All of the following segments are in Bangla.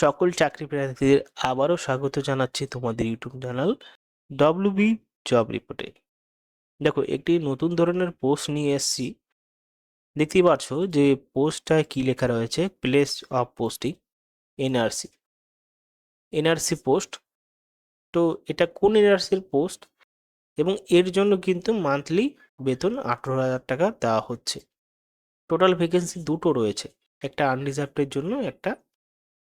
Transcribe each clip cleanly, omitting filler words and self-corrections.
সকল চাকরি প্রার্থীদের আবারও স্বাগত জানাচ্ছি তোমাদের ইউটিউব চ্যানেল ডব্লিউবি জব রিপোর্টে। দেখো, একটি নতুন ধরনের পোস্ট নিয়ে এসেছি। দেখতেই পাচ্ছ যে পোস্টটায় কি লেখা রয়েছে, place of posting NRC. NRC post. তো এটা কোন এনআরসির পোস্ট, এবং এর জন্য কিন্তু মান্থলি বেতন 18,000 টাকা দেওয়া হচ্ছে। টোটাল ভ্যাকেন্সি দুটো রয়েছে, একটা আনরিজার্ভডের জন্য, একটা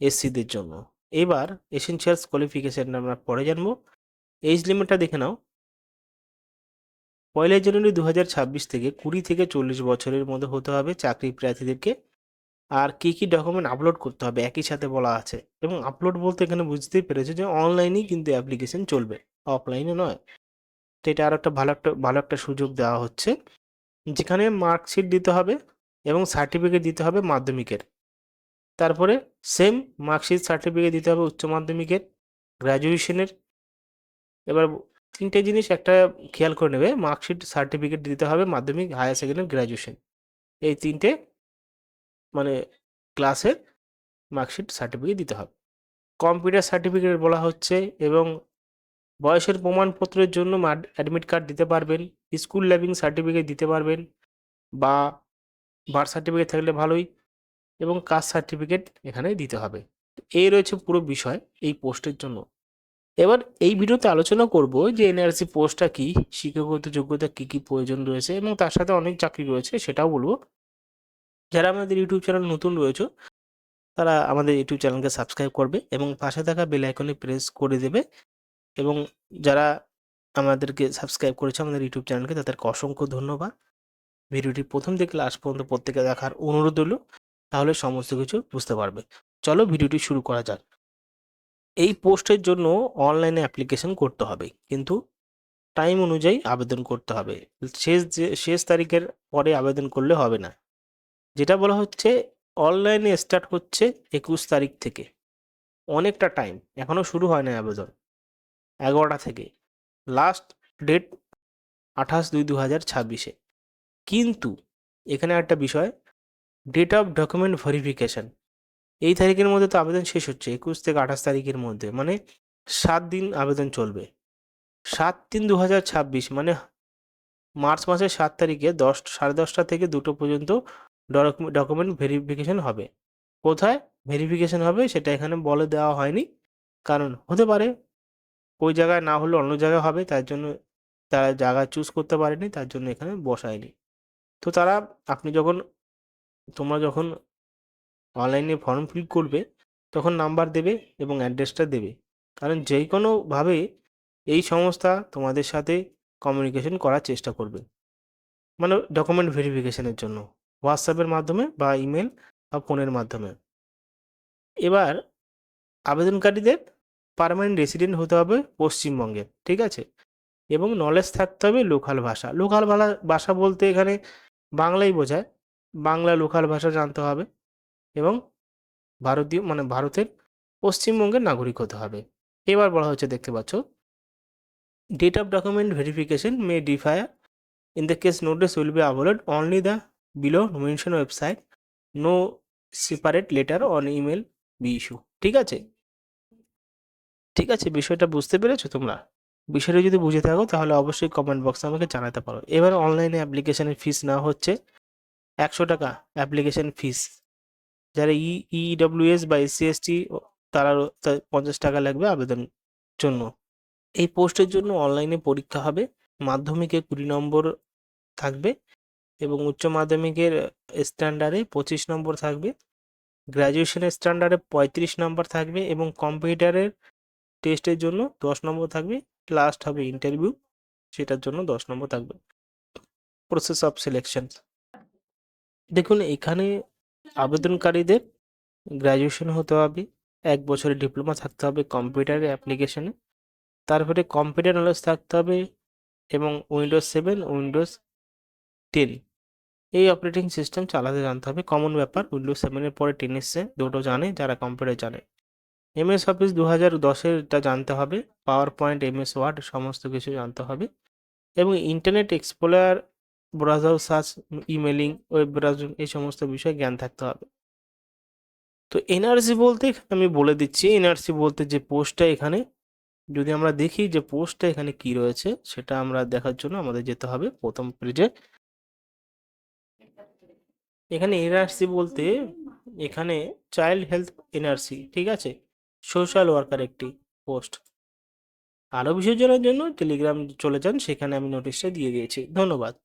এসসিদের জন্য। এবার এসেনশিয়ালস কোয়ালিফিকেশন আমরা পরে জানবো। এজ লিমিটটা দেখে নাও। 1 জানুয়ারি 2026 থেকে 20 থেকে 40 বছরের মধ্যে হতে হবে চাকরি প্রার্থীদেরকে। আর কি কি ডকুমেন্ট আপলোড করতে হবে একই সাথে বলা আছে, এবং আপলোড বলতে এখানে বুঝতেই পেরেছো যে অনলাইনেই কিন্তু অ্যাপ্লিকেশন চলবে, অফলাইনে নয়। তো এটা আর একটা ভালো একটা সুযোগ দেওয়া হচ্ছে, যেখানে মার্কশিট দিতে হবে এবং সার্টিফিকেট দিতে হবে মাধ্যমিকের। তারপরে সেম মার্কশিট সার্টিফিকেট দিতে হবে উচ্চ মাধ্যমিকের, গ্র্যাজুয়েশনের। এবার তিনটে জিনিস একটা খেয়াল করে নেবে, মার্কশিট সার্টিফিকেট দিতে হবে মাধ্যমিক, হায়ার সেকেন্ডারি, গ্র্যাজুয়েশন। এই তিনটে মানে ক্লাসের মার্কশিট সার্টিফিকেট দিতে হবে। কম্পিউটার সার্টিফিকেট বলা হচ্ছে, এবং বয়সের প্রমাণপত্রের জন্য অ্যাডমিট কার্ড দিতে পারবেন, স্কুল লিভিং সার্টিফিকেট দিতে পারবেন, বা বার্থ সার্টিফিকেট থাকলে ভালোই, এবং কাস্ট সার্টিফিকেট এখানে দিতে হবে। এই রয়েছে পুরো বিষয় এই পোস্টের জন্য। এবার এই ভিডিওতে আলোচনা করব যে এনআরসি পোস্টটা কি, শিক্ষাগত যোগ্যতা কি কি প্রয়োজন রয়েছে, এবং তার সাথে অনেক চাকরি রয়েছে সেটাও বলবো। যারা আমাদের ইউটিউব চ্যানেল নতুন রয়েছে তারা আমাদের ইউটিউব চ্যানেলকে সাবস্ক্রাইব করবে এবং পাশে থাকা বেল আইকনে প্রেস করে দেবে। এবং যারা আমাদেরকে সাবস্ক্রাইব করেছে আমাদের ইউটিউব চ্যানেলকে, তাদেরকে অসংখ্য ধন্যবাদ। ভিডিওটি প্রথম থেকে লাস্ট পর্যন্ত প্রত্যেকে দেখার অনুরোধ হলো, তাহলে সমস্ত কিছু বুঝতে পারবে। চলো ভিডিওটি শুরু করা যাক। এই পোস্টের জন্য অনলাইনে অ্যাপ্লিকেশন করতে হবে, কিন্তু টাইম অনুযায়ী আবেদন করতে হবে। শেষ তারিখের পরে আবেদন করলে হবে না। যেটা বলা হচ্ছে, অনলাইনে স্টার্ট হচ্ছে 21 তারিখ থেকে। অনেকটা টাইম, এখনো শুরু হয় না আবেদন। 11টা থেকে লাস্ট ডেট 28/2/2026। কিন্তু এখানে একটা বিষয়, ডেট অফ ডকুমেন্ট ভেরিফিকেশন, এই তারিখের মধ্যে তো আবেদন শেষ হচ্ছে, 21 থেকে 28 তারিখের মধ্যে, মানে 7 দিন আবেদন চলবে। 7/3/2026 মানে মার্চ মাসের 7 তারিখে 10 সাড়ে 10টা থেকে 2টো পর্যন্ত ডকুমেন্ট ভেরিফিকেশন হবে। কোথায় ভেরিফিকেশন হবে সেটা এখানে বলে দেওয়া হয়নি, কারণ হতে পারে ওই জায়গায় না হলে অন্য জায়গায় হবে, তার জন্য তারা জায়গা চুজ করতে পারেনি, তার জন্য এখানে বসায়নি। তো তোমরা যখন অনলাইনে ফর্ম ফিল করবে তখন নাম্বার দেবে এবং অ্যাড্রেসটা দেবে, কারণ যে কোনোভাবে এই সংস্থা তোমাদের সাথে কমিউনিকেশন করার চেষ্টা করবে, মানে ডকুমেন্ট ভেরিফিকেশনের জন্য, হোয়াটসঅ্যাপের মাধ্যমে বা ইমেল বা ফোনের মাধ্যমে। এবার আবেদনকারীদের পার্মানেন্ট রেসিডেন্ট হতে হবে পশ্চিমবঙ্গের, ঠিক আছে, এবং নলেজ থাকতে হবে লোকাল ভাষা। ভাষা বলতে এখানে বাংলাই বোঝায়, বাংলা লোকাল ভাষা জানতে হবে, এবং ভারতের পশ্চিমবঙ্গের নাগরিক হতে হবে। এবার বলা হচ্ছে, দেখতে পাচ্ছ, date of document verification may differ in the case notice will be uploaded only the below mentioned website, no separate letter or email be issue। ঠিক আছে, ঠিক আছে, বিষয়টা বুঝতে পেরেছো তোমরা? বিষয়টা যদি বুঝে থাকো তাহলে অবশ্যই কমেন্ট বক্সে আমাকে জানাতে পারো। এবার অনলাইনে অ্যাপ্লিকেশনের ফিস নেওয়া হচ্ছে 100 টাকা অ্যাপ্লিকেশন ফিস। যারা ইডব্লিউএস বা এসসি এসটি, তারা 50 টাকা লাগবে আবেদন জন্য। এই পোস্টের জন্য অনলাইনে পরীক্ষা হবে। মাধ্যমিকে 20 নম্বর থাকবে, এবং উচ্চ মাধ্যমিকের স্ট্যান্ডার্ডে 25 নম্বর থাকবে, গ্র্যাজুয়েশনের স্ট্যান্ডার্ডে 35 নম্বর থাকবে, এবং কম্পিউটারের টেস্টের জন্য 10 নম্বর থাকবে। লাস্ট হবে ইন্টারভিউ, সেটার জন্য 10 নম্বর থাকবে। প্রসেস অফ সিলেকশন, দেখুন এখানে আবেদনকারীদের গ্র্যাজুয়েশন হতে হবে, 1 বছরের ডিপ্লোমা থাকতে হবে কম্পিউটারে অ্যাপ্লিকেশনে, তারপরে কম্পিউটার নলেজ থাকতে হবে, এবং উইন্ডোজ 7, উইন্ডোজ 10 এই অপারেটিং সিস্টেম চালাতে জানতে হবে। কমন ব্যাপার, উইন্ডোজ 7-এর পরে 10 এসছে, দুটো জানে যারা কম্পিউটার জানে। এমএস অফিস 2010-এরটা জানতে হবে, পাওয়ার পয়েন্ট, এমএস ওয়ার্ড সমস্ত কিছু জানতে হবে, এবং internet explorer, browser search, emailing, web browsing এই সমস্ত বিষয়ে জ্ঞান থাকতে হবে। তো এনআরসি বলতে এখানে আমি বলে দিচ্ছি, এনআরসি বলতে যে পোস্টটা এখানে, যদি আমরা দেখি যে পোস্টটা এখানে কি রয়েছে, সেটা আমরা দেখার জন্য আমাদের যেতে হবে প্রথম পেজে। এখানে এনআরসি বলতে এখানে চাইল্ড হেলথ এনআরসি, ঠিক আছে, সোশ্যাল ওয়ার্কার একটি পোস্ট। আরও বিষয় জানার জন্য টেলিগ্রাম চলে যান, সেখানে আমি নোটিশটা দিয়ে দিয়েছি। ধন্যবাদ।